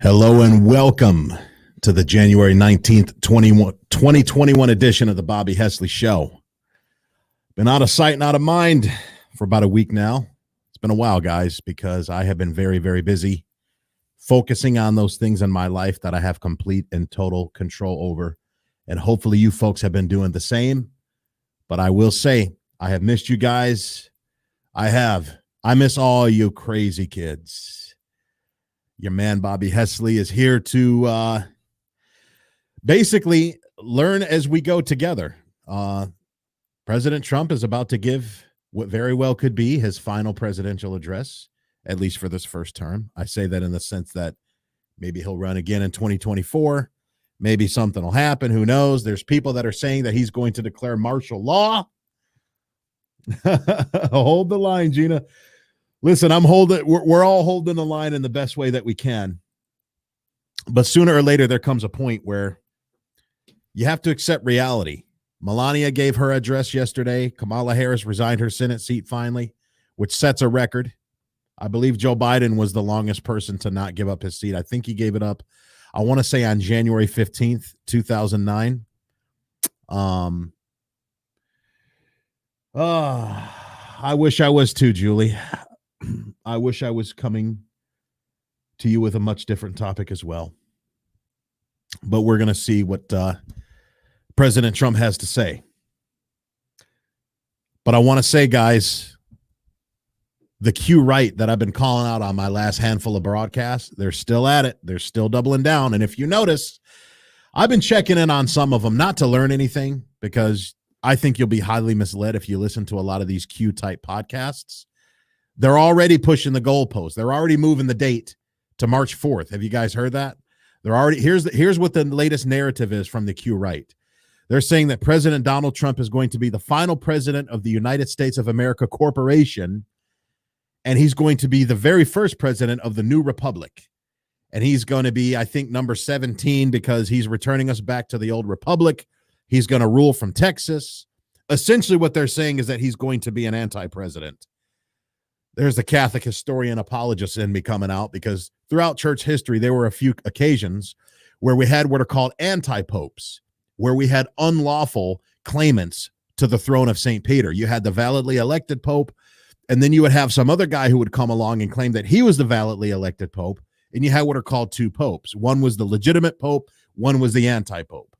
Hello and welcome to the January 19th, 2021 edition of the Bobby Hesley Show. Been out of sight and out of mind for about a week now. It's been a while, guys, because I have been very, very busy focusing on those things in my life that I have complete and total control over. And hopefully you folks have been doing the same. But I will say, I have missed you guys. I miss all you crazy kids. Your man, Bobby Hesley, is here to basically learn as we go together. President Trump is about to give what very well could be his final presidential address, at least for this first term. I say that in the sense that maybe he'll run again in 2024. Maybe something will happen. Who knows? There's people that are saying that he's going to declare martial law. Hold the line, Gina. Listen, we're all holding the line in the best way that we can. But sooner or later, there comes a point where you have to accept reality. Melania gave her address yesterday. Kamala Harris resigned her Senate seat finally, which sets a record. I believe Joe Biden was the longest person to not give up his seat. I think he gave it up, I want to say, on January 15th, 2009. I wish I was too, Julie. I wish I was coming to you with a much different topic as well. But we're going to see what President Trump has to say. But I want to say, guys, the Q right that I've been calling out on my last handful of broadcasts, they're still at it. They're still doubling down. And if you notice, I've been checking in on some of them, not to learn anything, because I think you'll be highly misled if you listen to a lot of these Q-type podcasts. They're already pushing the goalpost. They're already moving the date to March 4th. Have you guys heard that? They're already here's what the latest narrative is from the Q right. They're saying that President Donald Trump is going to be the final president of the United States of America Corporation, and he's going to be the very first president of the new republic. And he's going to be, I think, number 17 because he's returning us back to the old republic. He's going to rule from Texas. Essentially, what they're saying is that he's going to be an anti-president. There's the Catholic historian apologist in me coming out, because throughout church history, there were a few occasions where we had what are called anti-popes, where we had unlawful claimants to the throne of St. Peter. You had the validly elected pope, and then you would have some other guy who would come along and claim that he was the validly elected pope, and you had what are called two popes. One was the legitimate pope, one was the anti-pope.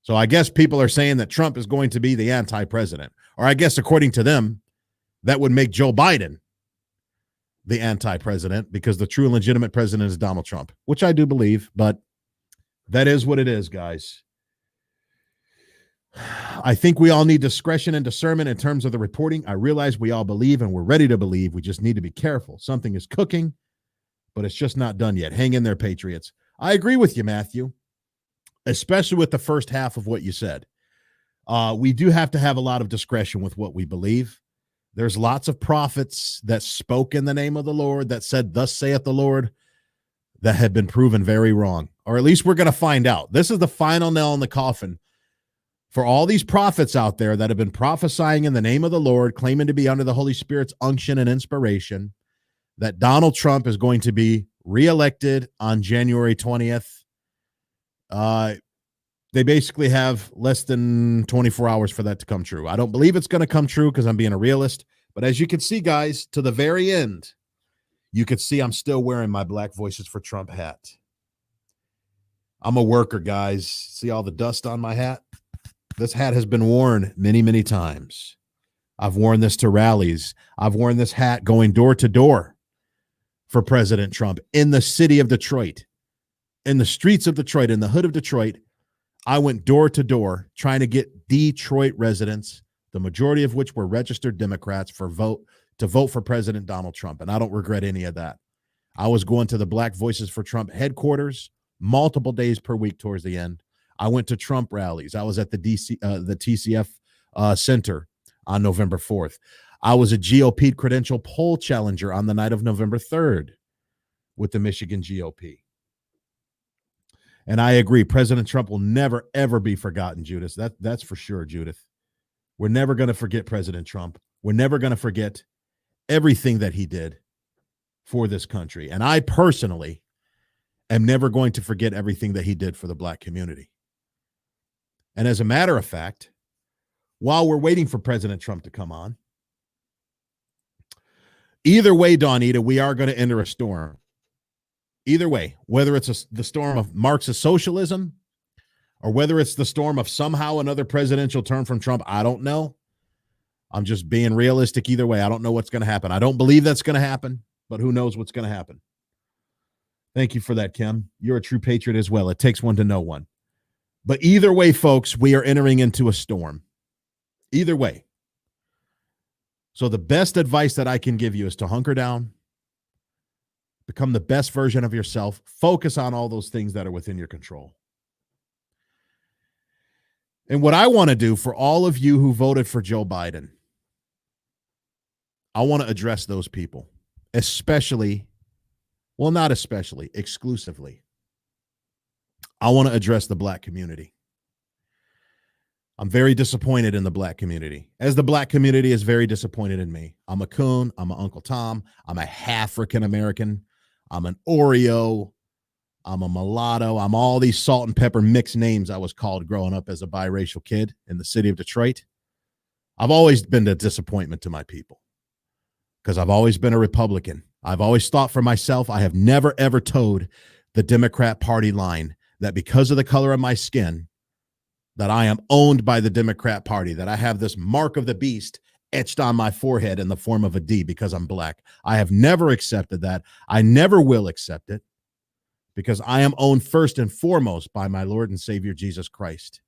So I guess people are saying that Trump is going to be the anti-president, or I guess according to them, that would make Joe Biden the anti-president, because the true and legitimate president is Donald Trump, which I do believe, but that is what it is, guys. I think we all need discretion and discernment in terms of the reporting. I realize we all believe and we're ready to believe. We just need to be careful. Something is cooking, but it's just not done yet. Hang in there, Patriots. I agree with you, Matthew, especially with the first half of what you said. We do have to have a lot of discretion with what we believe. There's lots of prophets that spoke in the name of the Lord, that said, "Thus saith the Lord," that have been proven very wrong. Or at least we're going to find out. This is the final nail in the coffin for all these prophets out there that have been prophesying in the name of the Lord, claiming to be under the Holy Spirit's unction and inspiration, that Donald Trump is going to be reelected on January 20th. They basically have less than 24 hours for that to come true. I don't believe it's going to come true because I'm being a realist. But as you can see, guys, to the very end, you can see I'm still wearing my Black Voices for Trump hat. I'm a worker, guys. See all the dust on my hat? This hat has been worn many, many times. I've worn this to rallies. I've worn this hat going door to door for President Trump in the city of Detroit, in the streets of Detroit, in the hood of Detroit. I went door to door trying to get Detroit residents, the majority of which were registered Democrats, to vote for President Donald Trump. And I don't regret any of that. I was going to the Black Voices for Trump headquarters multiple days per week towards the end. I went to Trump rallies. I was at the TCF Center on November 4th. I was a GOP credential poll challenger on the night of November 3rd with the Michigan GOP. And I agree, President Trump will never, ever be forgotten, Judith. That's for sure, Judith. We're never going to forget President Trump. We're never going to forget everything that he did for this country. And I personally am never going to forget everything that he did for the Black community. And as a matter of fact, while we're waiting for President Trump to come on, either way, Donita, we are going to enter a storm. Either way, whether it's the storm of Marxist socialism or whether it's the storm of somehow another presidential term from Trump, I don't know. I'm just being realistic either way. I don't know what's going to happen. I don't believe that's going to happen, but who knows what's going to happen. Thank you for that, Kim. You're a true patriot as well. It takes one to know one. But either way, folks, we are entering into a storm. Either way. So the best advice that I can give you is to hunker down, become the best version of yourself, focus on all those things that are within your control. And what I want to do for all of you who voted for Joe Biden, I want to address those people, especially, well, not especially, exclusively. I want to address the Black community. I'm very disappointed in the Black community, as the Black community is very disappointed in me. I'm a coon. I'm an Uncle Tom. I'm a African American. I'm an Oreo. I'm a mulatto. I'm all these salt and pepper mixed names I was called growing up as a biracial kid in the city of Detroit. I've always been a disappointment to my people because I've always been a Republican. I've always thought for myself. I have never, ever towed the Democrat Party line that because of the color of my skin, that I am owned by the Democrat Party, that I have this mark of the beast etched on my forehead in the form of a D because I'm Black. I have never accepted that. I never will accept it because I am owned first and foremost by my Lord and Savior, Jesus Christ.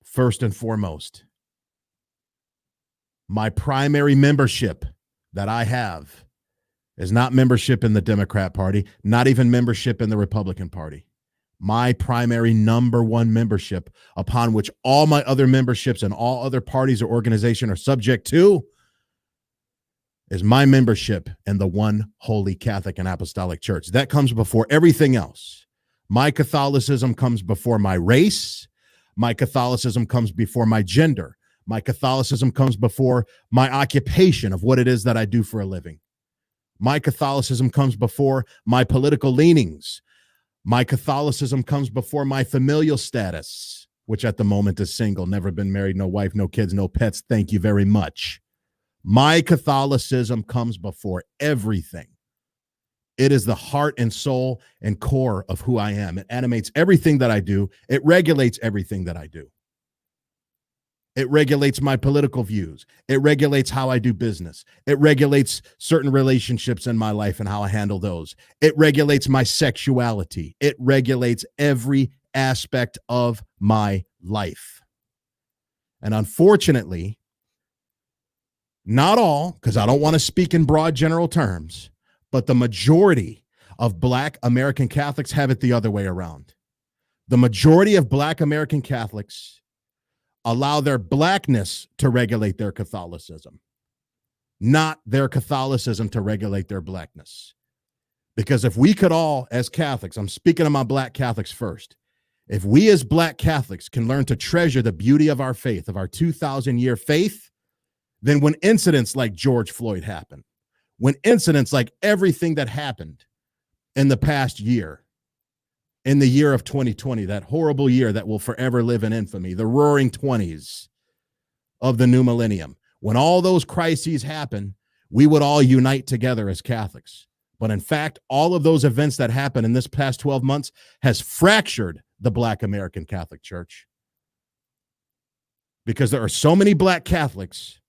First and foremost. My primary membership that I have is not membership in the Democrat Party, not even membership in the Republican Party. My primary number one membership, upon which all my other memberships and all other parties or organizations are subject to, is my membership in the one holy Catholic and Apostolic Church. That comes before everything else. My Catholicism comes before my race. My Catholicism comes before my gender. My Catholicism comes before my occupation of what it is that I do for a living. My Catholicism comes before my political leanings. My Catholicism comes before my familial status, which at the moment is single, never been married, no wife, no kids, no pets. Thank you very much. My Catholicism comes before everything. It is the heart and soul and core of who I am. It animates everything that I do. It regulates everything that I do. It regulates my political views. It regulates how I do business. It regulates certain relationships in my life and how I handle those. It regulates my sexuality. It regulates every aspect of my life. And unfortunately, not all, because I don't want to speak in broad general terms, but the majority of Black American Catholics have it the other way around. The majority of Black American Catholics allow their Blackness to regulate their Catholicism, not their Catholicism to regulate their Blackness. Because if we could all, as Catholics, I'm speaking of my Black Catholics first, if we as Black Catholics can learn to treasure the beauty of our faith, of our 2,000-year faith, then when incidents like George Floyd happen, when incidents like everything that happened in the past year, in the year of 2020, that horrible year that will forever live in infamy, the roaring 20s of the new millennium, when all those crises happen, we would all unite together as Catholics. But in fact, all of those events that happened in this past 12 months has fractured the Black American Catholic Church. Because there are so many Black Catholics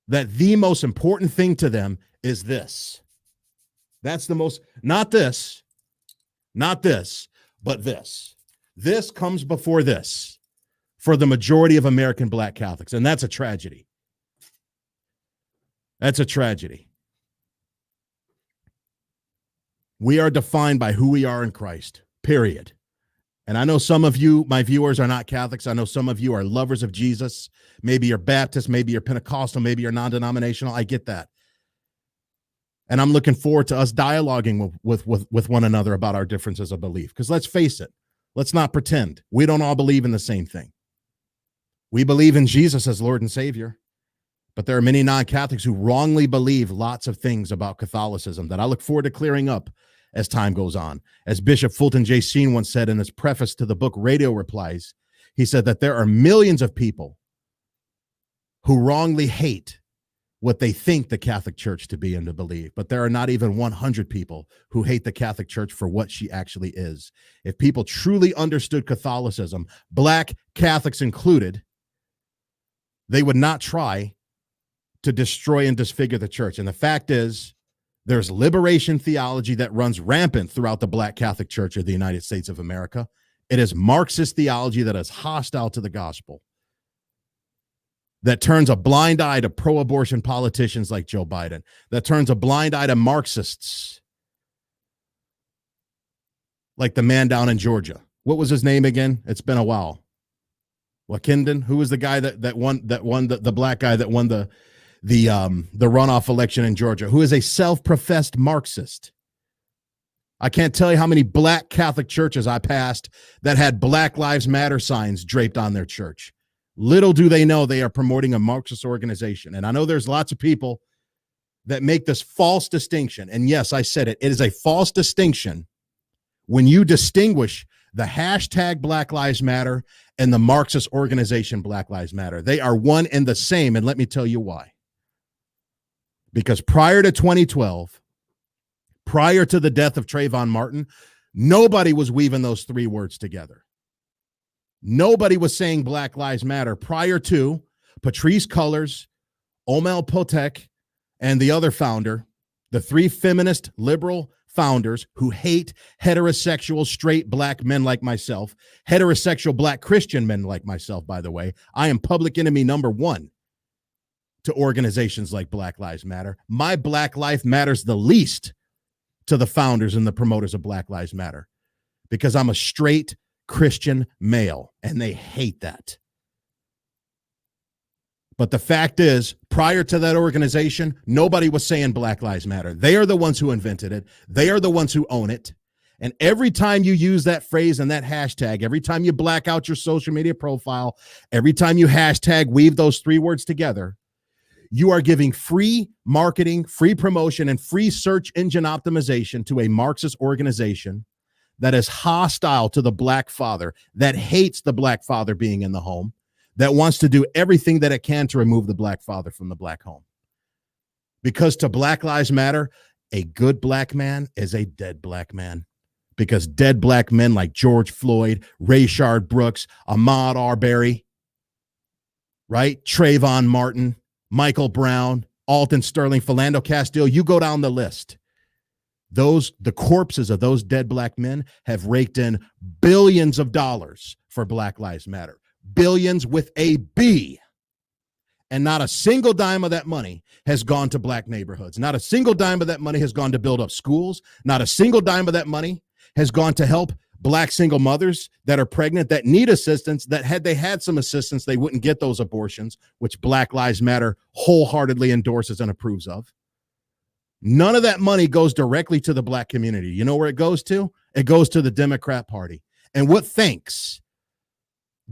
that the most important thing to them is this. That's the most, not this, but this. This comes before this for the majority of American Black Catholics, and that's a tragedy. That's a tragedy. We are defined by who we are in Christ, period. And I know some of you, my viewers, are not Catholics. I know some of you are lovers of Jesus. Maybe you're Baptist, maybe you're Pentecostal, maybe you're non-denominational. I get that. And I'm looking forward to us dialoguing with one another about our differences of belief. Because let's face it, let's not pretend. We don't all believe in the same thing. We believe in Jesus as Lord and Savior. But there are many non-Catholics who wrongly believe lots of things about Catholicism that I look forward to clearing up as time goes on. As Bishop Fulton J. Sheen once said in his preface to the book Radio Replies, he said that there are millions of people who wrongly hate what they think the Catholic Church to be and to believe, but there are not even 100 people who hate the Catholic Church for what she actually is. If people truly understood Catholicism, Black Catholics included, they would not try to destroy and disfigure the church. And the fact is, there's liberation theology that runs rampant throughout the Black Catholic Church of the United States of America. It is Marxist theology that is hostile to the gospel, that turns a blind eye to pro-abortion politicians like Joe Biden, that turns a blind eye to Marxists like the man down in Georgia. What was his name again? It's been a while. Wakinden, who was the guy that won the black guy that won the runoff election in Georgia, who is a self-professed Marxist. I can't tell you how many Black Catholic churches I passed that had Black Lives Matter signs draped on their church. Little do they know they are promoting a Marxist organization. And I know there's lots of people that make this false distinction. And yes, I said it. It is a false distinction when you distinguish the hashtag Black Lives Matter and the Marxist organization Black Lives Matter. They are one and the same. And let me tell you why. Because prior to 2012, prior to the death of Trayvon Martin, nobody was weaving those three words together. Nobody was saying Black Lives Matter prior to Patrisse Cullors, Omel Potek, and the other founder, the three feminist liberal founders who hate heterosexual straight Black men like myself, heterosexual Black Christian men like myself, by the way. I am public enemy number one to organizations like Black Lives Matter. My Black life matters the least to the founders and the promoters of Black Lives Matter because I'm a straight Christian male, and they hate that. But the fact is, prior to that organization, nobody was saying Black Lives Matter. They are the ones who invented it. They are the ones who own it. And every time you use that phrase and that hashtag, every time you black out your social media profile, every time you hashtag weave those three words together, you are giving free marketing, free promotion, and free search engine optimization to a Marxist organization that is hostile to the Black father, that hates the Black father being in the home, that wants to do everything that it can to remove the Black father from the Black home. Because to Black Lives Matter, a good Black man is a dead Black man. Because dead Black men like George Floyd, Rayshard Brooks, Ahmaud Arbery, right? Trayvon Martin, Michael Brown, Alton Sterling, Philando Castile, you go down the list. The corpses of those dead Black men have raked in billions of dollars for Black Lives Matter. Billions with a B. And not a single dime of that money has gone to Black neighborhoods. Not a single dime of that money has gone to build up schools. Not a single dime of that money has gone to help Black single mothers that are pregnant, that need assistance, that had they had some assistance, they wouldn't get those abortions, which Black Lives Matter wholeheartedly endorses and approves of. None of that money goes directly to the Black community. You know where it goes to? It goes to the Democrat Party. And what thanks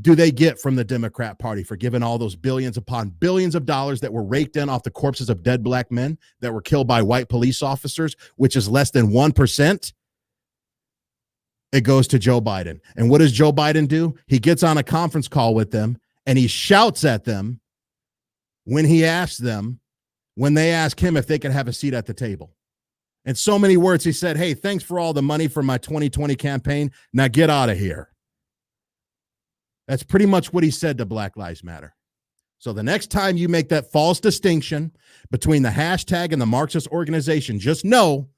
do they get from the Democrat Party for giving all those billions upon billions of dollars that were raked in off the corpses of dead Black men that were killed by white police officers, which is less than 1%? It goes to Joe Biden. And what does Joe Biden do? He gets on a conference call with them and he shouts at them when he asks them, when they ask him if they could have a seat at the table. In so many words, he said, hey, thanks for all the money for my 2020 campaign. Now get out of here. That's pretty much what he said to Black Lives Matter. So the next time you make that false distinction between the hashtag and the Marxist organization, just know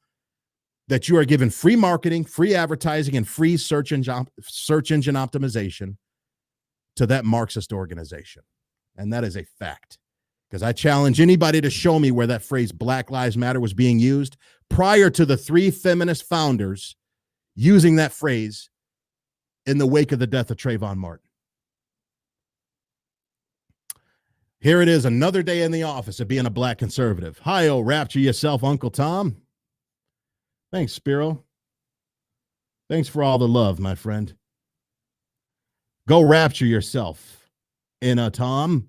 that you are given free marketing, free advertising, and free search engine optimization to that Marxist organization. And that is a fact. Because I challenge anybody to show me where that phrase Black Lives Matter was being used prior to the three feminist founders using that phrase in the wake of the death of Trayvon Martin. Here it is, another day in the office of being a Black conservative. Hi-oh, rapture yourself, Uncle Tom. Thanks, Spiro. Thanks for all the love, my friend. Go rapture yourself, Tom.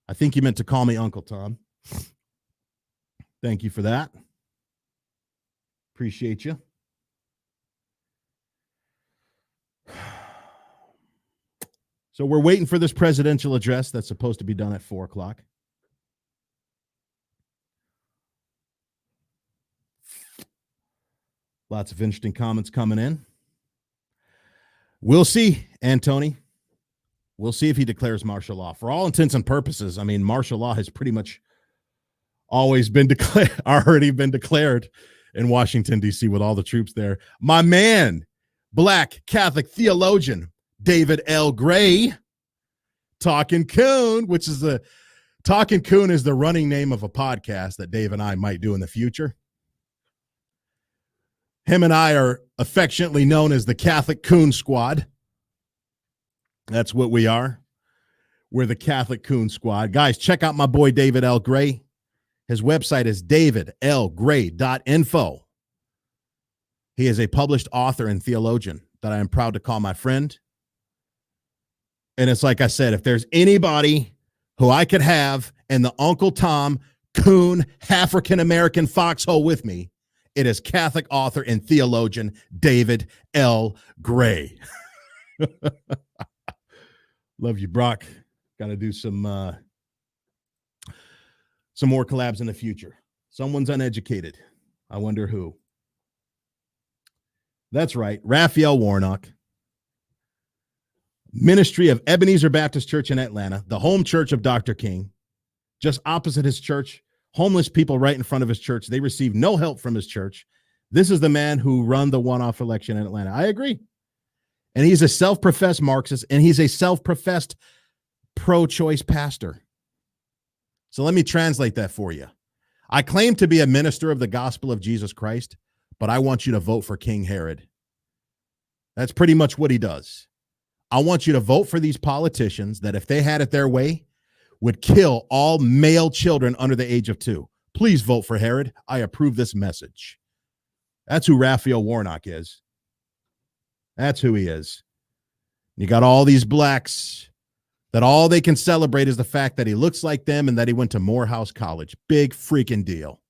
I think you meant to call me Uncle Tom. Thank you for that. Appreciate you. So we're waiting for this presidential address that's supposed to be done at 4 o'clock. Lots of interesting comments coming in. We'll see, Antony. We'll see if he declares martial law. For all intents and purposes, I mean, martial law has pretty much always been already been declared in Washington, D.C. with all the troops there. My man, Black Catholic theologian David L. Gray, Talking Coon, which is Talking Coon is the running name of a podcast that Dave and I might do in the future. Him and I are affectionately known as the Catholic Coon Squad. That's what we are. We're the Catholic Coon Squad. Guys, check out my boy David L. Gray. His website is davidlgray.info. He is a published author and theologian that I am proud to call my friend. And it's like I said, if there's anybody who I could have in the Uncle Tom Coon African-American foxhole with me, it is Catholic author and theologian David L. Gray. Love you, Brock. Got to do some more collabs in the future. Someone's uneducated. I wonder who. That's right. Raphael Warnock. Ministry of Ebenezer Baptist Church in Atlanta, the home church of Dr. King, just opposite his church. Homeless people right in front of his church. They receive no help from his church. This is the man who run the one-off election in Atlanta. I agree. And he's a self-professed Marxist, and he's a self-professed pro-choice pastor. So let me translate that for you. I claim to be a minister of the gospel of Jesus Christ, but I want you to vote for King Herod. That's pretty much what he does. I want you to vote for these politicians that, if they had it their way, would kill all male children under the age of 2. Please vote for Herod. I approve this message. That's who Raphael Warnock is. That's who he is. You got all these blacks that all they can celebrate is the fact that he looks like them and that he went to Morehouse College. Big freaking deal.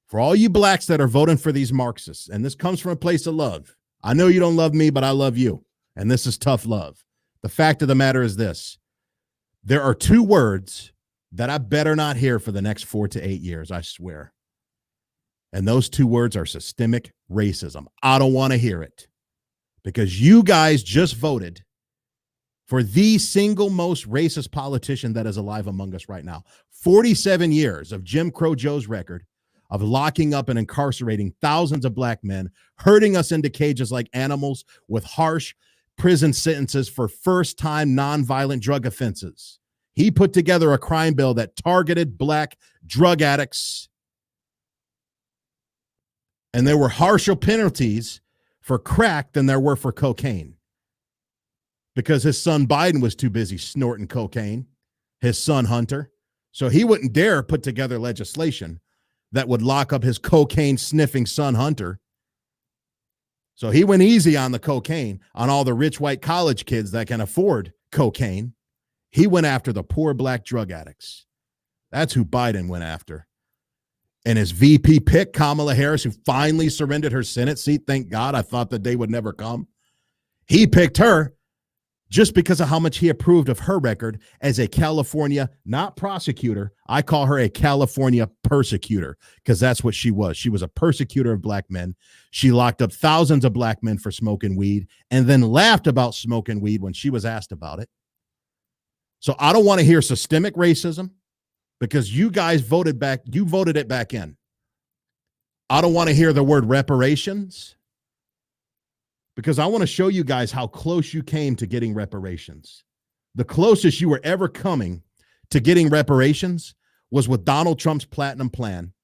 For all you blacks that are voting for these Marxists, and this comes from a place of love. I know you don't love me, but I love you. And this is tough love. The fact of the matter is this. There are 2 words that I better not hear for the next 4 to 8 years, I swear. And those 2 words are systemic racism. I don't want to hear it. Because you guys just voted for the single most racist politician that is alive among us right now. 47 years of Jim Crow Joe's record of locking up and incarcerating thousands of black men, herding us into cages like animals with harsh prison sentences for first-time nonviolent drug offenses. He put together a crime bill that targeted black drug addicts, and there were harsher penalties for crack than there were for cocaine, because his son Biden was too busy snorting cocaine, his son Hunter, so he wouldn't dare put together legislation that would lock up his cocaine-sniffing son Hunter. So he went easy on the cocaine, on all the rich white college kids that can afford cocaine. He went after the poor black drug addicts. That's who Biden went after. And his VP pick, Kamala Harris, who finally surrendered her Senate seat, thank God, I thought the day would never come. He picked her just because of how much he approved of her record as a California, not prosecutor. I call her a California persecutor, because that's what she was. She was a persecutor of black men. She locked up thousands of black men for smoking weed and then laughed about smoking weed when she was asked about it. So I don't want to hear systemic racism, because you guys voted it back in. I don't want to hear the word reparations, because I want to show you guys how close you came to getting reparations. The closest you were ever coming to getting reparations was with Donald Trump's Platinum Plan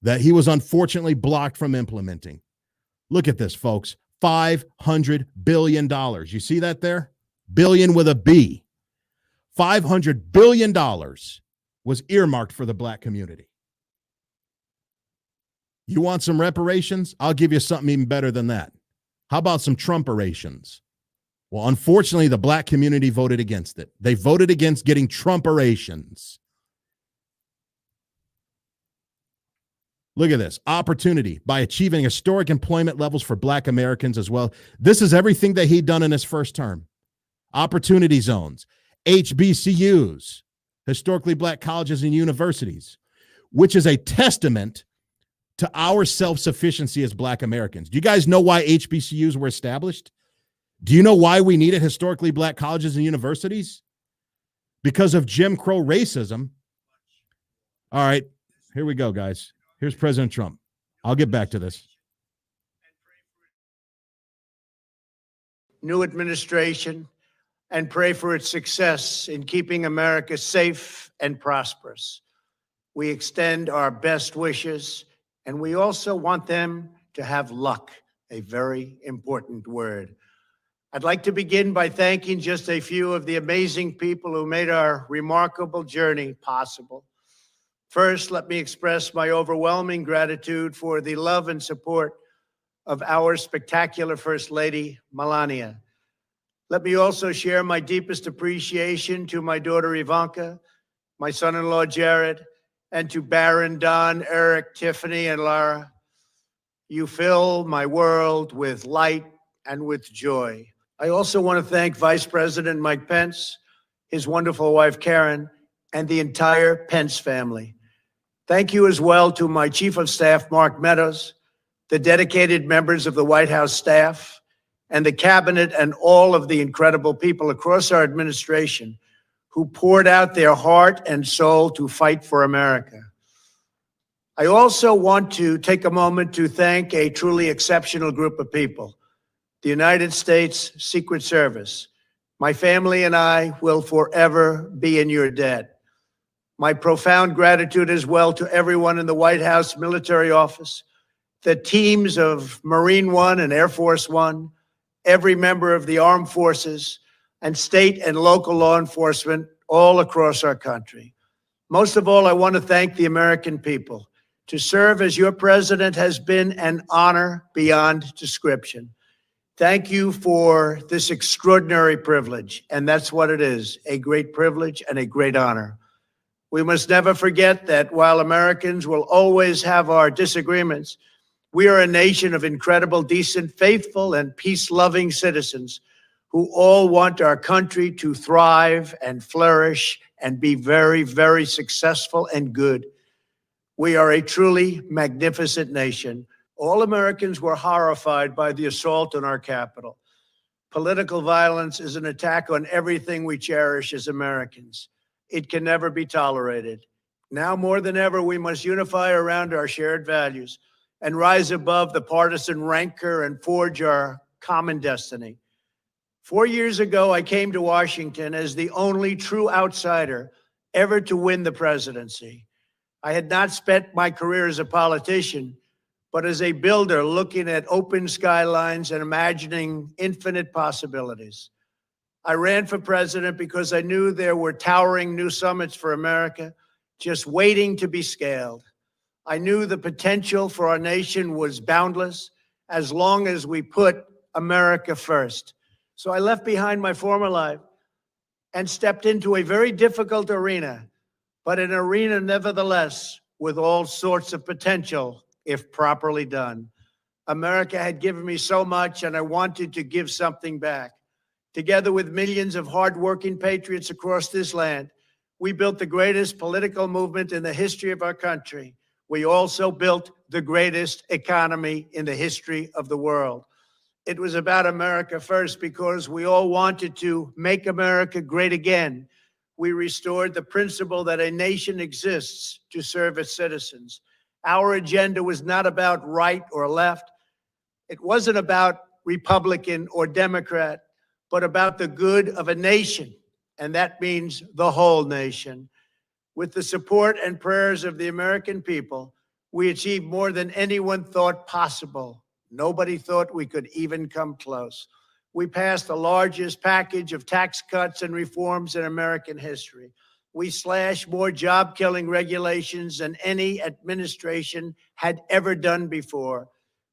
that he was unfortunately blocked from implementing. Look at this, folks. $500 billion. You see that there? Billion with a B. $500 billion was earmarked for the black community. You want some reparations? I'll give you something even better than that. How about some Trumperations? Well, unfortunately, the black community voted against it. They voted against getting Trumperations. Look at this. Opportunity by achieving historic employment levels for black Americans as well. This is everything that he'd done in his first term. opportunity zones, HBCUs, historically black colleges and universities, which is a testament to our self-sufficiency as black Americans. Do you guys know why HBCUs were established? Do you know why we needed historically black colleges and universities? Because of Jim Crow racism. All right, here we go, guys. Here's President Trump. I'll get back to this. New administration, and pray for its success in keeping America safe and prosperous. We extend our best wishes, and we also want them to have luck, a very important word. I'd like to begin by thanking just a few of the amazing people who made our remarkable journey possible. First, let me express my overwhelming gratitude for the love and support of our spectacular First Lady, Melania. Let me also share my deepest appreciation to my daughter, Ivanka, my son-in-law, Jared, and to Barron, Don, Eric, Tiffany, and Lara. You fill my world with light and with joy. I also want to thank Vice President Mike Pence, his wonderful wife, Karen, and the entire Pence family. Thank you as well to my Chief of Staff, Mark Meadows, the dedicated members of the White House staff, and the cabinet, and all of the incredible people across our administration who poured out their heart and soul to fight for America. I also want to take a moment to thank a truly exceptional group of people, the United States Secret Service. My family and I will forever be in your debt. My profound gratitude as well to everyone in the White House Military Office, the teams of Marine One and Air Force One, every member of the armed forces, and state and local law enforcement all across our country. Most of all, I want to thank the American people. To serve as your president has been an honor beyond description. Thank you for this extraordinary privilege, and that's what it is, a great privilege and a great honor. We must never forget that while Americans will always have our disagreements, we are a nation of incredible, decent, faithful, and peace-loving citizens who all want our country to thrive and flourish and be very, very successful and good. We are a truly magnificent nation. All Americans were horrified by the assault on our Capitol. Political violence is an attack on everything we cherish as Americans. It can never be tolerated. Now more than ever, we must unify around our shared values and rise above the partisan rancor and forge our common destiny. 4 years ago, I came to Washington as the only true outsider ever to win the presidency. I had not spent my career as a politician, but as a builder looking at open skylines and imagining infinite possibilities. I ran for president because I knew there were towering new summits for America just waiting to be scaled. I knew the potential for our nation was boundless as long as we put America first. So I left behind my former life and stepped into a very difficult arena, but an arena nevertheless with all sorts of potential if properly done. America had given me so much, and I wanted to give something back. Together with millions of hardworking patriots across this land, we built the greatest political movement in the history of our country. We also built the greatest economy in the history of the world. It was about America first because we all wanted to make America great again. We restored the principle that a nation exists to serve its citizens. Our agenda was not about right or left. It wasn't about Republican or Democrat, but about the good of a nation, and that means the whole nation. With the support and prayers of the American people, we achieved more than anyone thought possible. Nobody thought we could even come close. We passed the largest package of tax cuts and reforms in American history. We slashed more job-killing regulations than any administration had ever done before.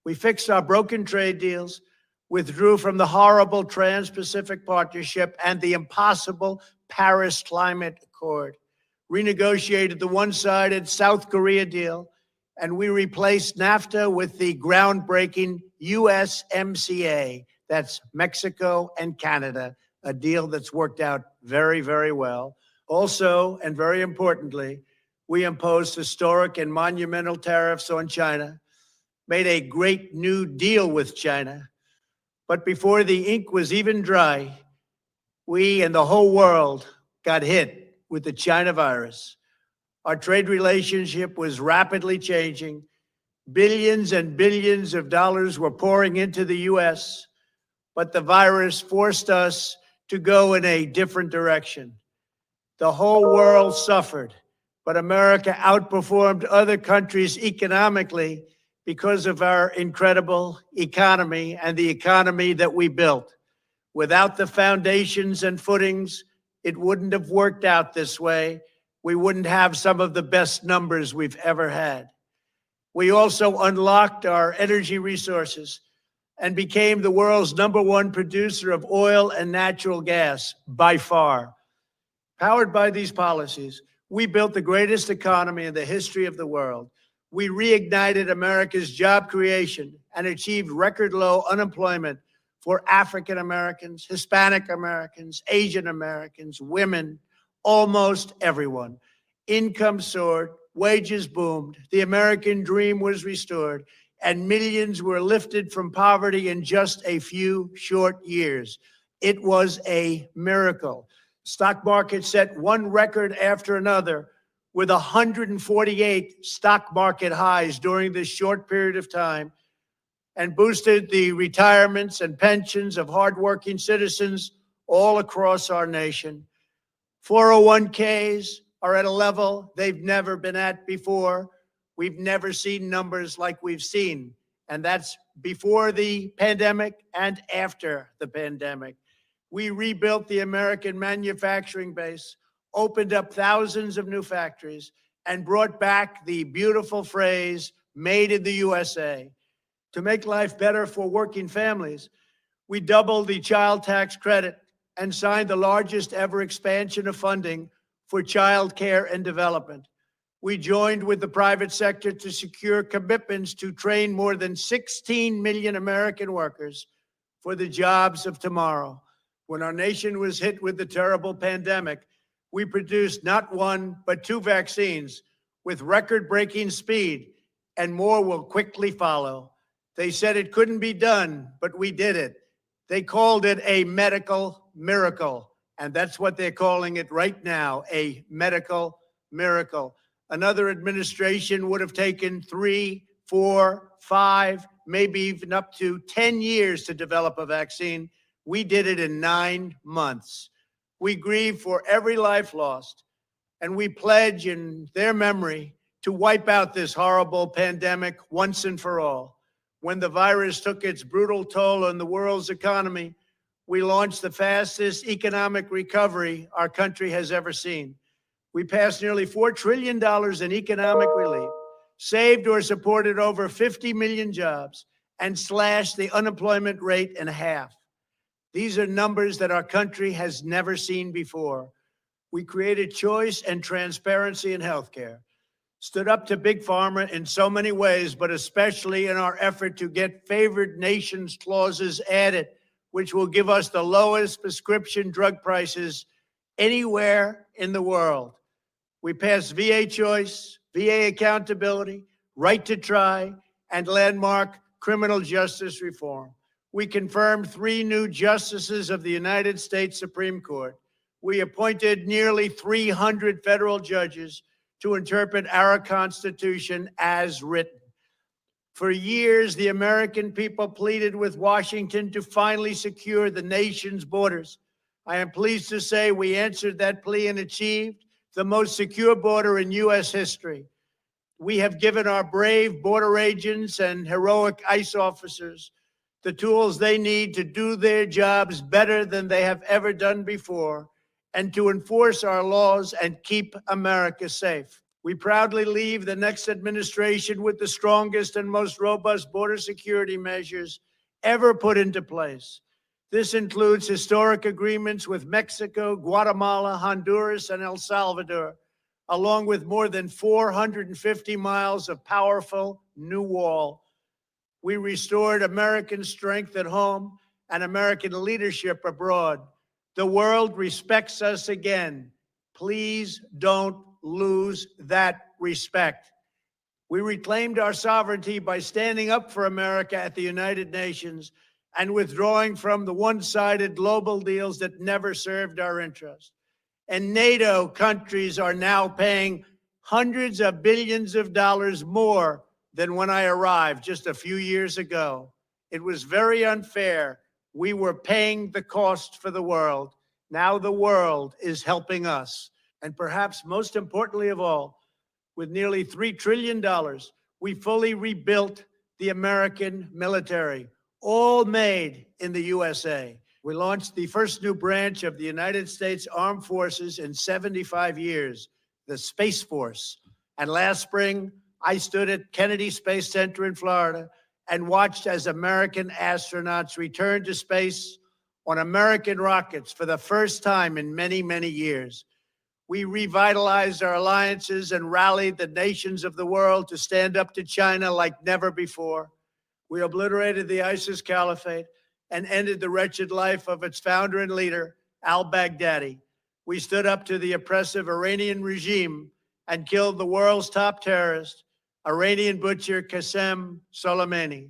We fixed our broken trade deals, withdrew from the horrible Trans-Pacific Partnership and the impossible Paris Climate Accord, renegotiated the one-sided South Korea deal, and we replaced NAFTA with the groundbreaking USMCA, that's Mexico and Canada, a deal that's worked out very, very well. Also, and very importantly, we imposed historic and monumental tariffs on China, made a great new deal with China. But before the ink was even dry, we and the whole world got hit with the China virus. Our trade relationship was rapidly changing. Billions and billions of dollars were pouring into the U.S., but the virus forced us to go in a different direction. The whole world suffered, but America outperformed other countries economically because of our incredible economy and the economy that we built. Without the foundations and footings, it wouldn't have worked out this way. We wouldn't have some of the best numbers we've ever had. We also unlocked our energy resources and became the world's #1 producer of oil and natural gas by far. Powered by these policies, we built the greatest economy in the history of the world. We reignited America's job creation and achieved record low unemployment for African Americans, Hispanic Americans, Asian Americans, women, almost everyone. Income soared, wages boomed, the American dream was restored, and millions were lifted from poverty in just a few short years. It was a miracle. Stock market set one record after another with 148 stock market highs during this short period of time, and boosted the retirements and pensions of hardworking citizens all across our nation. 401ks are at a level they've never been at before. We've never seen numbers like we've seen, and that's before the pandemic and after the pandemic. We rebuilt the American manufacturing base, opened up thousands of new factories, and brought back the beautiful phrase, made in the USA. To make life better for working families, we doubled the child tax credit and signed the largest ever expansion of funding for child care and development. We joined with the private sector to secure commitments to train more than 16 million American workers for the jobs of tomorrow. When our nation was hit with the terrible pandemic, we produced not one, but 2 vaccines with record-breaking speed, and more will quickly follow. They said it couldn't be done, but we did it. They called it a medical miracle, and that's what they're calling it right now, a medical miracle. Another administration would have taken 3, 4, 5, maybe even up to 10 years to develop a vaccine. We did it in 9 months. We grieve for every life lost, and we pledge in their memory to wipe out this horrible pandemic once and for all. When the virus took its brutal toll on the world's economy, we launched the fastest economic recovery our country has ever seen. We passed nearly $4 trillion in economic relief, saved or supported over 50 million jobs, and slashed the unemployment rate in half. These are numbers that our country has never seen before. We created choice and transparency in healthcare, stood up to Big Pharma in so many ways, but especially in our effort to get favored nations clauses added, which will give us the lowest prescription drug prices anywhere in the world. We passed VA choice, VA accountability, right to try, and landmark criminal justice reform. We confirmed 3 new justices of the United States Supreme Court. We appointed nearly 300 federal judges to interpret our Constitution as written. For years, the American people pleaded with Washington to finally secure the nation's borders. I am pleased to say we answered that plea and achieved the most secure border in U.S. history. We have given our brave border agents and heroic ICE officers the tools they need to do their jobs better than they have ever done before, and to enforce our laws and keep America safe. We proudly leave the next administration with the strongest and most robust border security measures ever put into place. This includes historic agreements with Mexico, Guatemala, Honduras, and El Salvador, along with more than 450 miles of powerful new wall. We restored American strength at home and American leadership abroad. The world respects us again. Please don't lose that respect. We reclaimed our sovereignty by standing up for America at the United Nations and withdrawing from the one-sided global deals that never served our interest. And NATO countries are now paying hundreds of billions of dollars more than when I arrived just a few years ago. It was very unfair. We were paying the cost for the world. Now the world is helping us. And perhaps most importantly of all, with nearly $3 trillion, we fully rebuilt the American military, all made in the USA. We launched the first new branch of the United States Armed Forces in 75 years, the Space Force. And last spring, I stood at Kennedy Space Center in Florida and watched as American astronauts returned to space on American rockets for the first time in many, many years. We revitalized our alliances and rallied the nations of the world to stand up to China like never before. We obliterated the ISIS caliphate and ended the wretched life of its founder and leader, al-Baghdadi. We stood up to the oppressive Iranian regime and killed the world's top terrorist, Iranian butcher Qasem Soleimani.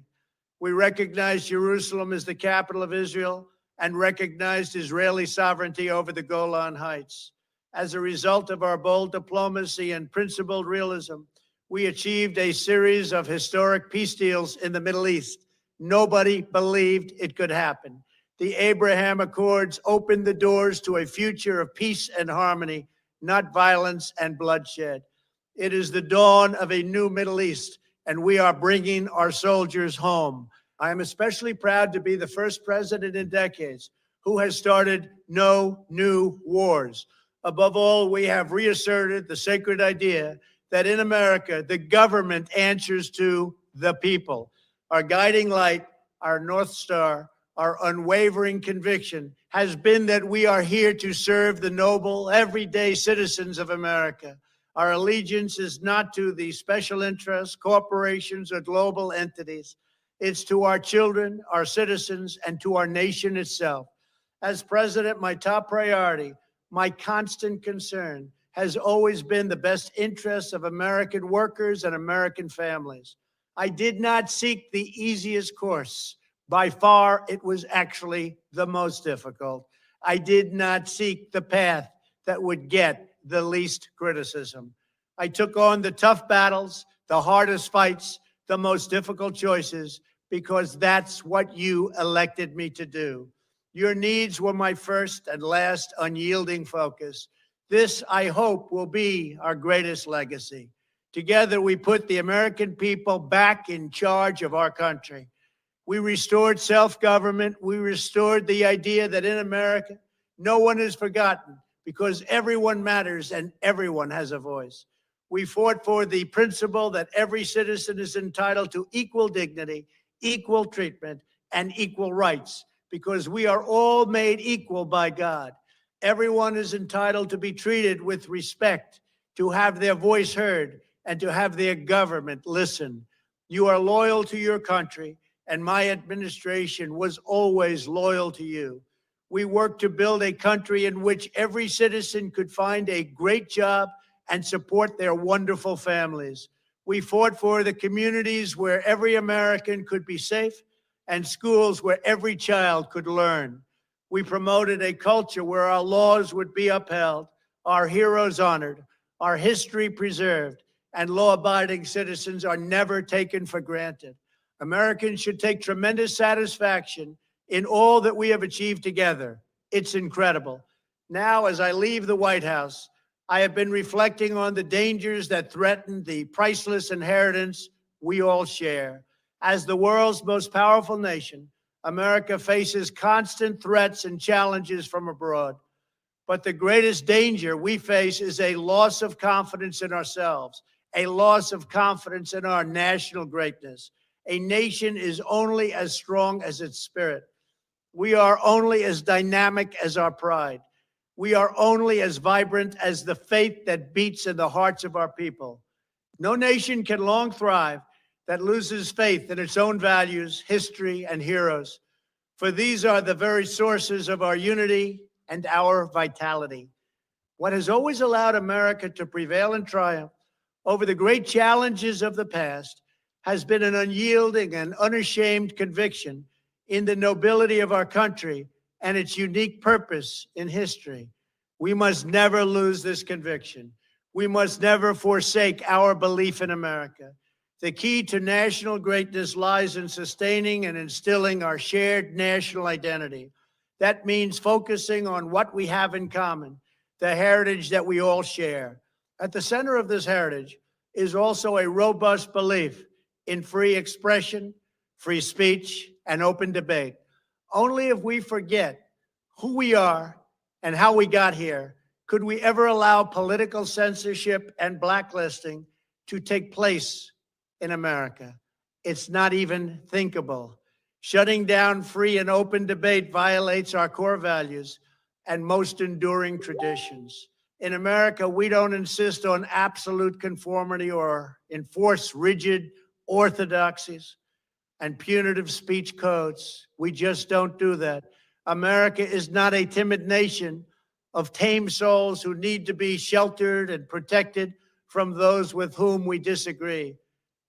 We recognized Jerusalem as the capital of Israel and recognized Israeli sovereignty over the Golan Heights. As a result of our bold diplomacy and principled realism, we achieved a series of historic peace deals in the Middle East. Nobody believed it could happen. The Abraham Accords opened the doors to a future of peace and harmony, not violence and bloodshed. It is the dawn of a new Middle East, and we are bringing our soldiers home. I am especially proud to be the first president in decades who has started no new wars. Above all, we have reasserted the sacred idea that in America, the government answers to the people. Our guiding light, our North Star, our unwavering conviction has been that we are here to serve the noble, everyday citizens of America. Our allegiance is not to the special interests, corporations, or global entities. It's to our children, our citizens, and to our nation itself. As president, my top priority, my constant concern, has always been the best interests of American workers and American families. I did not seek the easiest course. By far, it was actually the most difficult. I did not seek the path that would get the least criticism. I took on the tough battles, the hardest fights, the most difficult choices, because that's what you elected me to do. Your needs were my first and last unyielding focus. This, I hope, will be our greatest legacy. Together, we put the American people back in charge of our country. We restored self-government. We restored the idea that in America, no one is forgotten because everyone matters and everyone has a voice. We fought for the principle that every citizen is entitled to equal dignity, equal treatment, and equal rights because we are all made equal by God. Everyone is entitled to be treated with respect, to have their voice heard, and to have their government listen. You are loyal to your country, and my administration was always loyal to you. We worked to build a country in which every citizen could find a great job and support their wonderful families. We fought for the communities where every American could be safe and schools where every child could learn. We promoted a culture where our laws would be upheld, our heroes honored, our history preserved, and law-abiding citizens are never taken for granted. Americans should take tremendous satisfaction in all that we have achieved together. It's incredible. Now, as I leave the White House, I have been reflecting on the dangers that threaten the priceless inheritance we all share. As the world's most powerful nation, America faces constant threats and challenges from abroad. But the greatest danger we face is a loss of confidence in ourselves, a loss of confidence in our national greatness. A nation is only as strong as its spirit. We are only as dynamic as our pride. We are only as vibrant as the faith that beats in the hearts of our people. No nation can long thrive that loses faith in its own values, history, and heroes. For these are the very sources of our unity and our vitality. What has always allowed America to prevail and triumph over the great challenges of the past has been an unyielding and unashamed conviction in the nobility of our country and its unique purpose in history. We must never lose this conviction. We must never forsake our belief in America. The key to national greatness lies in sustaining and instilling our shared national identity. That means focusing on what we have in common, the heritage that we all share. At the center of this heritage is also a robust belief in free expression, free speech, and open debate. Only if we forget who we are and how we got here could we ever allow political censorship and blacklisting to take place in America. It's not even thinkable. Shutting down free and open debate violates our core values and most enduring traditions. In America, we don't insist on absolute conformity or enforce rigid orthodoxies and punitive speech codes. We just don't do that. America is not a timid nation of tame souls who need to be sheltered and protected from those with whom we disagree.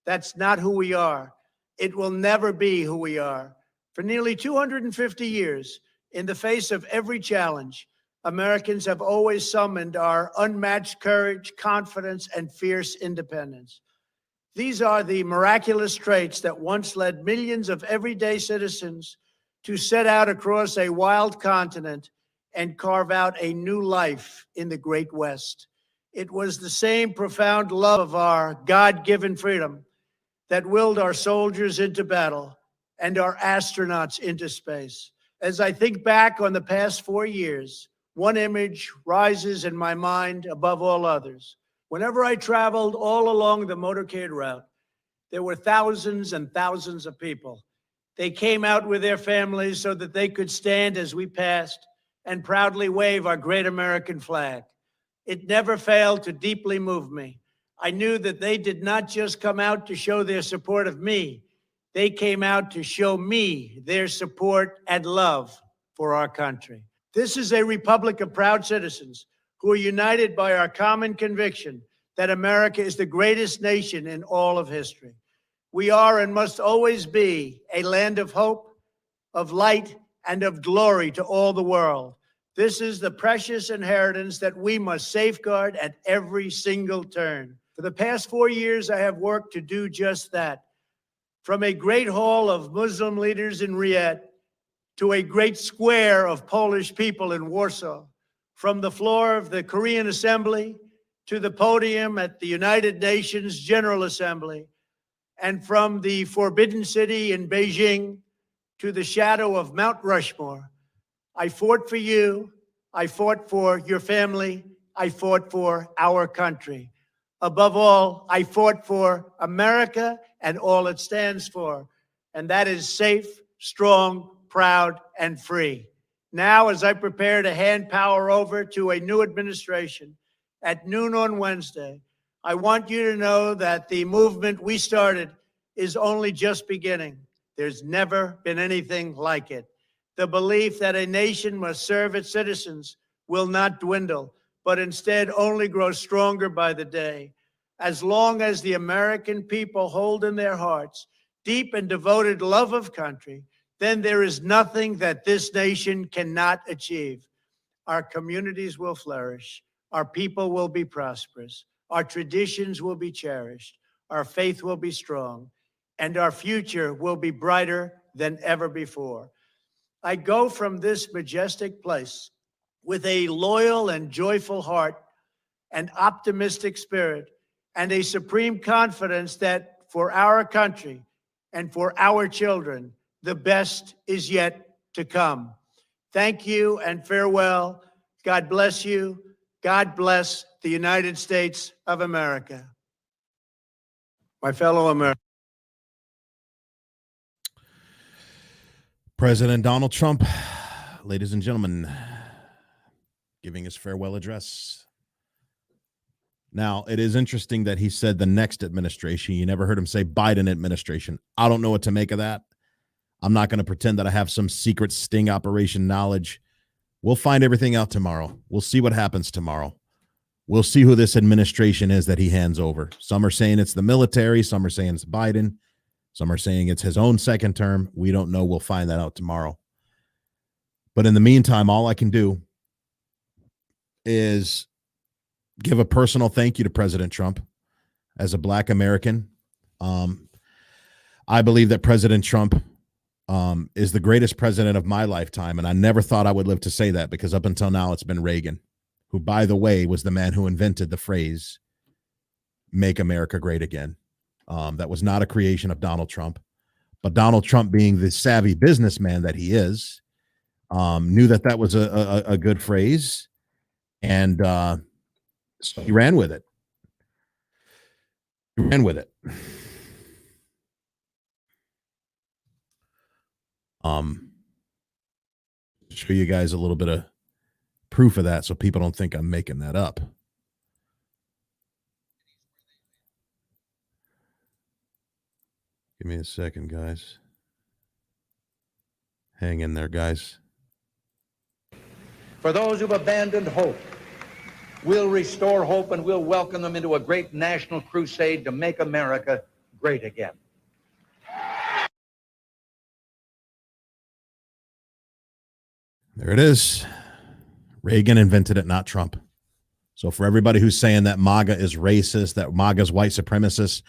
That's not who we are. It will never be who we are. For nearly 250 years, in the face of every challenge, Americans have always summoned our unmatched courage, confidence, and fierce independence. These are the miraculous traits that once led millions of everyday citizens to set out across a wild continent and carve out a new life in the Great West. It was the same profound love of our God-given freedom that willed our soldiers into battle and our astronauts into space. As I think back on the past 4 years, one image rises in my mind above all others. Whenever I traveled all along the motorcade route, there were thousands and thousands of people. They came out with their families so that they could stand as we passed and proudly wave our great American flag. It never failed to deeply move me. I knew that they did not just come out to show their support of me. They came out to show me their support and love for our country. This is a republic of proud citizens who are united by our common conviction that America is the greatest nation in all of history. We are and must always be a land of hope, of light, and of glory to all the world. This is the precious inheritance that we must safeguard at every single turn. For the past 4 years, I have worked to do just that. From a great hall of Muslim leaders in Riyadh to a great square of Polish people in Warsaw, from the floor of the Korean Assembly to the podium at the United Nations General Assembly, and from the Forbidden City in Beijing to the shadow of Mount Rushmore, I fought for you, I fought for your family, I fought for our country. Above all, I fought for America and all it stands for, and that is safe, strong, proud, and free. Now, as I prepare to hand power over to a new administration at noon on Wednesday, I want you to know that the movement we started is only just beginning. There's never been anything like it. The belief that a nation must serve its citizens will not dwindle, but instead only grow stronger by the day. As long as the American people hold in their hearts deep and devoted love of country, then there is nothing that this nation cannot achieve. Our communities will flourish. Our people will be prosperous. Our traditions will be cherished. Our faith will be strong. And our future will be brighter than ever before. I go from this majestic place with a loyal and joyful heart, an optimistic spirit, and a supreme confidence that for our country and for our children, the best is yet to come. Thank you and farewell. God bless you. God bless the United States of America. My fellow Americans. President Donald Trump, ladies and gentlemen, giving his farewell address. Now, it is interesting that he said the next administration. You never heard him say Biden administration. I don't know what to make of that. I'm not going to pretend that I have some secret sting operation knowledge We'll find everything out tomorrow. We'll see what happens tomorrow. We'll see who this administration is that he hands over. Some are saying it's the military. Some are saying it's Biden. Some are saying it's his own second term. We don't know. We'll find that out tomorrow. But in the meantime, all I can do is give a personal thank you to President Trump. As a Black American, I believe that President Trump is the greatest president of my lifetime. And I never thought I would live to say that, because up until now, it's been Reagan, who, by the way, was the man who invented the phrase, "Make America Great Again." That was not a creation of Donald Trump. But Donald Trump, being the savvy businessman that he is, knew that that was a good phrase. And so he ran with it. He ran with it. Show you guys a little bit of proof of that so people don't think I'm making that up. Give me a second, guys. Hang in there, guys. For those who've abandoned hope, we'll restore hope and we'll welcome them into a great national crusade to make America great again. There it is. Reagan invented it, not Trump. So for everybody who's saying that MAGA is racist, that MAGA is white supremacist,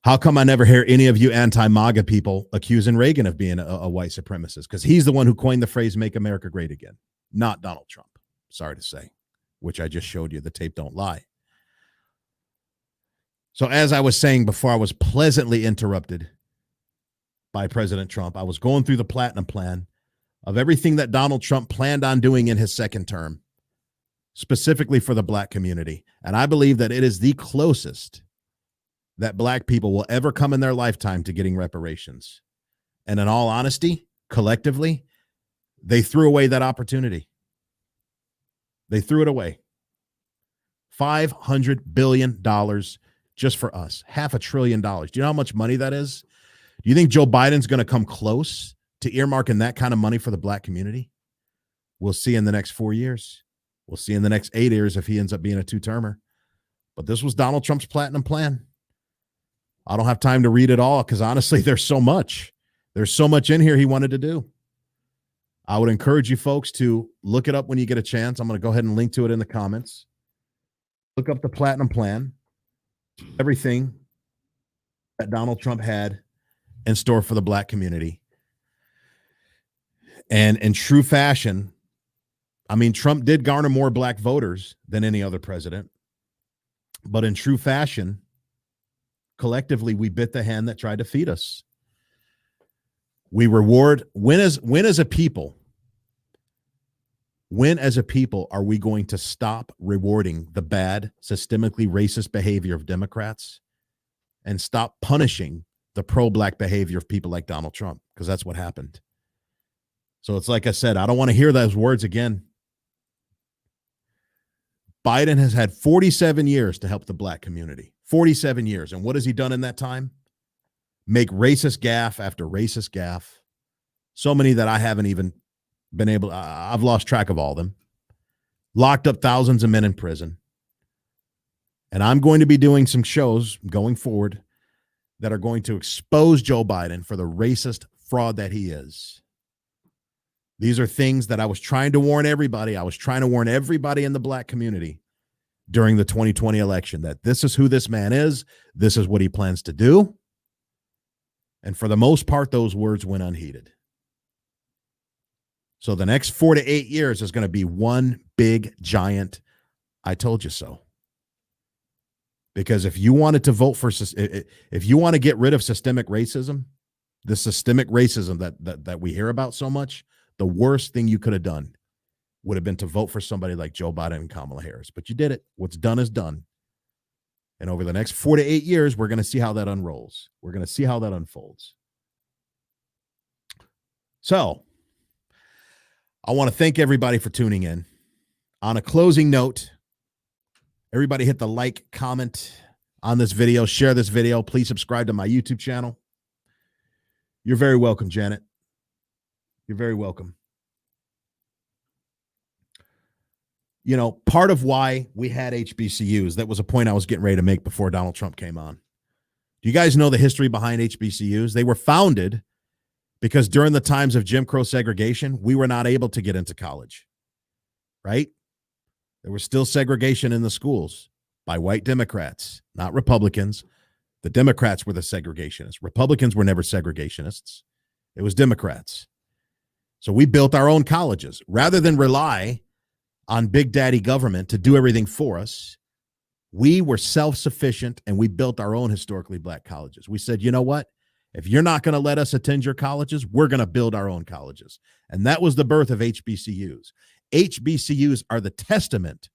how come I never hear any of you anti-MAGA people accusing Reagan of being a white supremacist? Because he's the one who coined the phrase "Make America Great Again," not Donald Trump. Sorry to say, which I just showed you. The tape don't lie. So as I was saying before, I was pleasantly interrupted by President Trump. I was going through the Platinum Plan of everything that Donald Trump planned on doing in his second term, specifically for the Black community. And I believe that it is the closest that Black people will ever come in their lifetime to getting reparations. And in all honesty, collectively, they threw away that opportunity. They threw it away. $500 billion just for us. $500 billion. Do you know how much money that is? Do you think Joe Biden's going to come close to earmarking that kind of money for the Black community? We'll see in the next 4 years. We'll see in the next 8 years if he ends up being a two-termer. But this was Donald Trump's Platinum Plan. I don't have time to read it all because honestly, there's so much. There's so much in here he wanted to do. I would encourage you folks to look it up when you get a chance. I'm going to go ahead and link to it in the comments. Look up the Platinum Plan. Everything that Donald Trump had in store for the Black community. And in true fashion, I mean, Trump did garner more Black voters than any other president. But in true fashion, collectively, we bit the hand that tried to feed us. We reward, when as a people are we going to stop rewarding the bad, systemically racist behavior of Democrats and stop punishing the pro-Black behavior of people like Donald Trump? Because that's what happened. So it's like I said, I don't want to hear those words again. Biden has had 47 years to help the Black community. 47 years. And what has he done in that time? Make racist gaffe after racist gaffe. So many that I haven't even been able, I've lost track of all of them. Locked up thousands of men in prison. And I'm going to be doing some shows going forward that are going to expose Joe Biden for the racist fraud that he is. These are things that I was trying to warn everybody. I was trying to warn everybody in the Black community during the 2020 election that this is who this man is. This is what he plans to do. And for the most part, those words went unheeded. So the next 4 to 8 years is going to be one big, giant, I told you so. Because if you wanted to vote for, if you want to get rid of systemic racism, the systemic racism that we hear about so much, the worst thing you could have done would have been to vote for somebody like Joe Biden and Kamala Harris. But you did it. What's done is done. And over the next 4 to 8 years, we're going to see how that unrolls. We're going to see how that unfolds. So I want to thank everybody for tuning in. On a closing note, everybody hit the like, comment on this video, share this video. Please subscribe to my YouTube channel. You're very welcome, Janet. You're very welcome. you know, part of why we had HBCUs, that was a point I was getting ready to make before Donald Trump came on. Do you guys know the history behind HBCUs? They were founded because during the times of Jim Crow segregation, we were not able to get into college, right? There was still segregation in the schools by white Democrats, not Republicans. The Democrats were the segregationists. Republicans were never segregationists. It was Democrats. So we built our own colleges. Rather than rely on big daddy government to do everything for us, we were self-sufficient and we built our own historically black colleges. We said, you know what? If you're not going to let us attend your colleges, we're going to build our own colleges. And that was the birth of HBCUs. HBCUs are the testament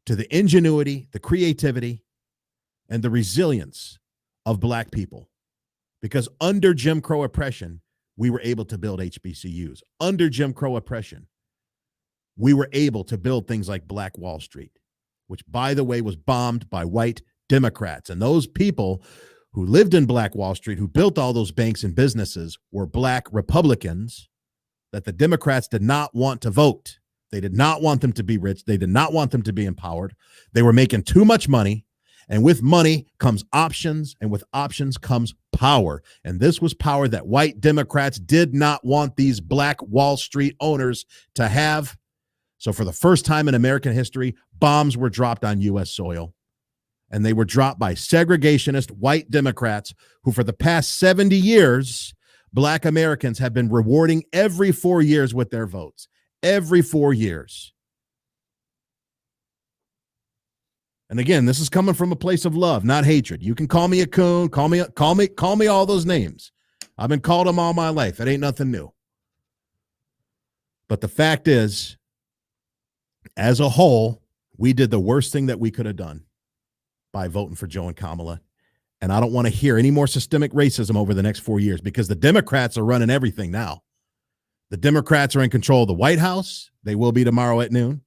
to the ingenuity, the creativity, and the resilience of black people. Because under Jim Crow oppression, we were able to build HBCUs. Under Jim Crow oppression, we were able to build things like Black Wall Street, which, by the way, was bombed by white Democrats. And those people who lived in Black Wall Street, who built all those banks and businesses, were black Republicans that the Democrats did not want to vote. They did not want them to be rich. They did not want them to be empowered. They were making too much money. And with money comes options, and with options comes power. And this was power that white Democrats did not want these Black Wall Street owners to have. So for the first time in American history, bombs were dropped on U.S. soil. And they were dropped by segregationist white Democrats who, for the past 70 years, black Americans have been rewarding every 4 years with their votes. Every 4 years. And again, this is coming from a place of love, not hatred. You can call me a coon, call me all those names. I've been called them all my life. It ain't nothing new. But the fact is, as a whole, we did the worst thing that we could have done by voting for Joe and Kamala. And I don't want to hear any more systemic racism over the next 4 years, because the Democrats are running everything now. The Democrats are in control of the White House. They will be tomorrow at noon.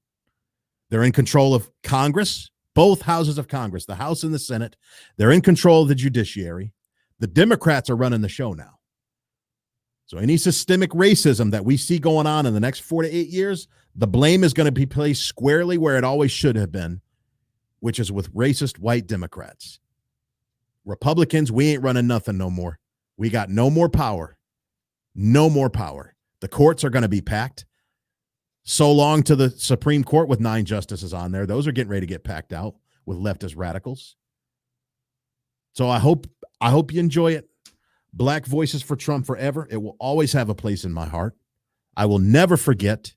They're in control of Congress, both houses of Congress, the House and the Senate. They're in control of the judiciary. The Democrats are running the show now. So any systemic racism that we see going on in the next 4 to 8 years, the blame is going to be placed squarely where it always should have been, which is with racist white Democrats. Republicans, we ain't running nothing no more. We got no more power. No more power. The courts are going to be packed. So long to the Supreme Court with 9 justices on there. Those are getting ready to get packed out with leftist radicals. So I hope you enjoy it. Black Voices for Trump forever. It will always have a place in my heart. I will never forget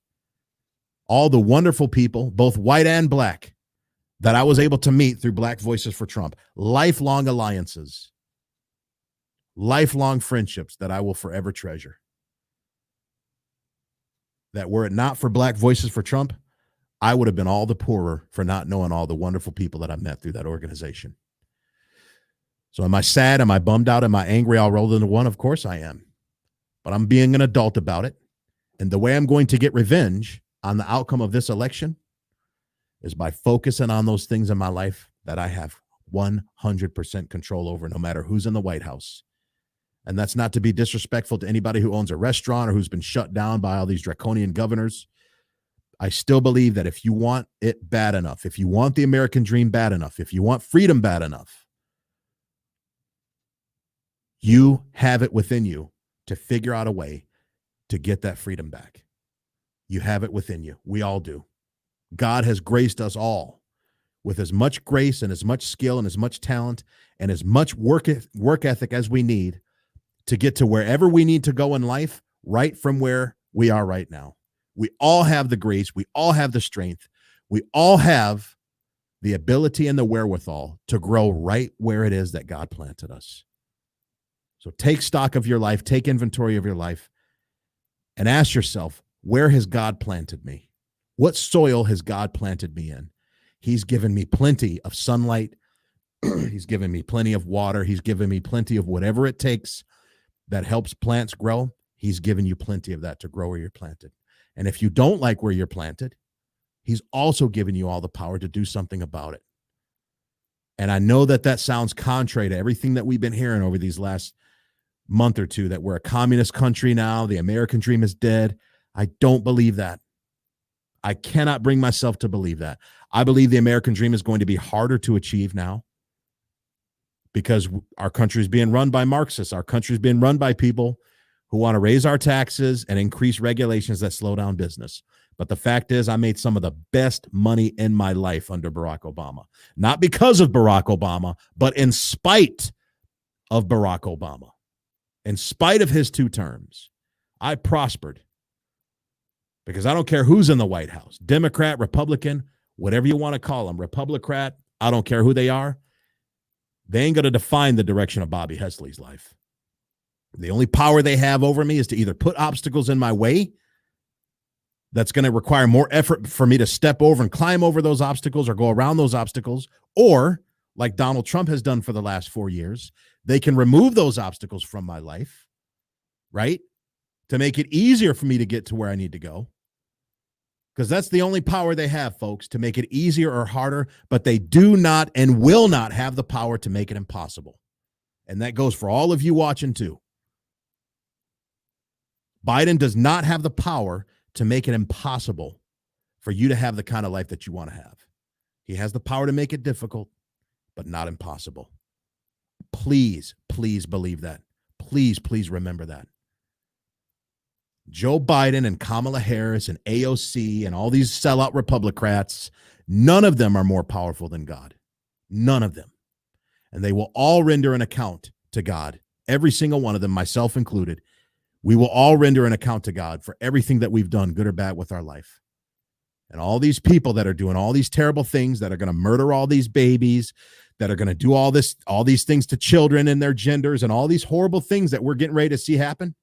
all the wonderful people, both white and black, that I was able to meet through Black Voices for Trump. Lifelong alliances, lifelong friendships that I will forever treasure. That were it not for Black Voices for Trump, I would have been all the poorer for not knowing all the wonderful people that I met through that organization. So am I sad? Am I bummed out? Am I angry? I'll roll into one. Of course I am. But I'm being an adult about it. And the way I'm going to get revenge on the outcome of this election is by focusing on those things in my life that I have 100% control over, no matter who's in the White House. And that's not to be disrespectful to anybody who owns a restaurant or who's been shut down by all these draconian governors. I still believe that if you want it bad enough, if you want the American dream bad enough, if you want freedom bad enough, you have it within you to figure out a way to get that freedom back. You have it within you. We all do. God has graced us all with as much grace and as much skill and as much talent and as much work ethic as we need to get to wherever we need to go in life, right from where we are right now. We all have the grace. We all have the strength. We all have the ability and the wherewithal to grow right where it is that God planted us. So take stock of your life, take inventory of your life, and ask yourself, where has God planted me? What soil has God planted me in? He's given me plenty of sunlight. He's given me plenty of water. He's given me plenty of whatever it takes that helps plants grow. He's given you plenty of that to grow where you're planted. And if you don't like where you're planted, he's also given you all the power to do something about it. And I know that that sounds contrary to everything that we've been hearing over these last month or two, that we're a communist country now, the American dream is dead. I don't believe that. I cannot bring myself to believe that. I believe the American dream is going to be harder to achieve now because our country is being run by Marxists. Our country is being run by people who want to raise our taxes and increase regulations that slow down business. But the fact is, I made some of the best money in my life under Barack Obama. Not because of Barack Obama, but in spite of Barack Obama. In spite of his 2 terms, I prospered. Because I don't care who's in the White House, Democrat, Republican, whatever you want to call them, Republican, I don't care who they are. They ain't going to define the direction of Bobby Hesley's life. The only power they have over me is to either put obstacles in my way that's going to require more effort for me to step over and climb over those obstacles or go around those obstacles, or like Donald Trump has done for the last 4 years, they can remove those obstacles from my life, right? To make it easier for me to get to where I need to go. Because that's the only power they have, folks, to make it easier or harder, but they do not and will not have the power to make it impossible. And that goes for all of you watching too. Biden does not have the power to make it impossible for you to have the kind of life that you want to have. He has the power to make it difficult, but not impossible. Please, please believe that. Please, please remember that. Joe Biden and Kamala Harris and AOC and all these sellout Republicrats, none of them are more powerful than God. None of them. And they will all render an account to God. Every single one of them, myself included. We will all render an account to God for everything that we've done, good or bad, with our life. And all these people that are doing all these terrible things, that are going to murder all these babies, that are going to do all these things to children and their genders, and all these horrible things that we're getting ready to see happen,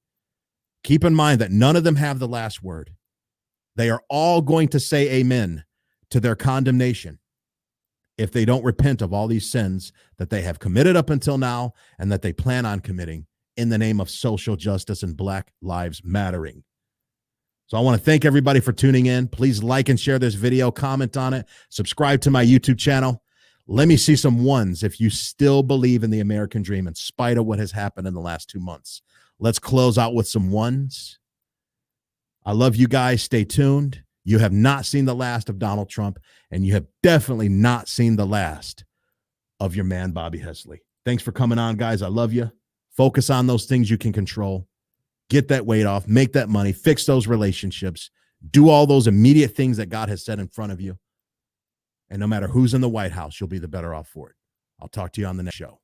keep in mind that none of them have the last word. They are all going to say amen to their condemnation if they don't repent of all these sins that they have committed up until now and that they plan on committing in the name of social justice and Black Lives Mattering. So I want to thank everybody for tuning in. Please like and share this video, comment on it, subscribe to my YouTube channel. Let me see some ones if you still believe in the American dream in spite of what has happened in the last 2 months. Let's close out with some ones. I love you guys. Stay tuned. You have not seen the last of Donald Trump, and you have definitely not seen the last of your man, Bobby Hesley. Thanks for coming on, guys. I love you. Focus on those things you can control. Get that weight off. Make that money. Fix those relationships. Do all those immediate things that God has set in front of you. And no matter who's in the White House, you'll be the better off for it. I'll talk to you on the next show.